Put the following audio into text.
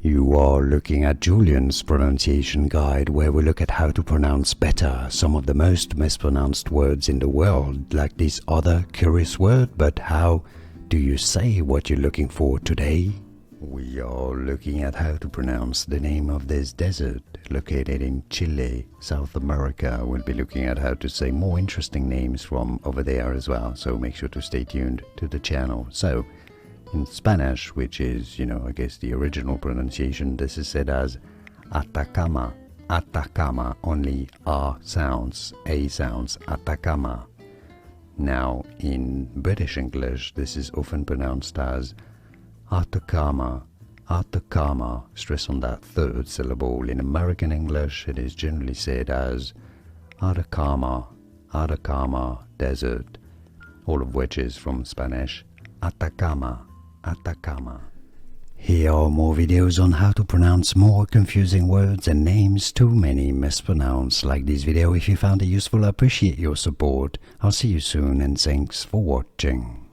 You are looking at Julian's pronunciation guide, where we look at how to pronounce better some of the most mispronounced words in the world, like this other curious word. But how do you say what you're looking for today? We are looking at how to pronounce the name of this desert located in Chile, South America. We'll be looking at how to say more interesting names from over there as well, so make sure to stay tuned to the channel. So, in Spanish, which is, I guess the original pronunciation, this is said as Atacama. Atacama, only A sounds, Atacama. Now, in British English, this is often pronounced as Atacama, Atacama, stress on that third syllable. In American English, it is generally said as Atacama, Atacama Desert, all of which is from Spanish, Atacama, Atacama. Here are more videos on how to pronounce more confusing words and names too many mispronounced. Like this video if you found it useful. I appreciate your support. I'll see you soon and thanks for watching.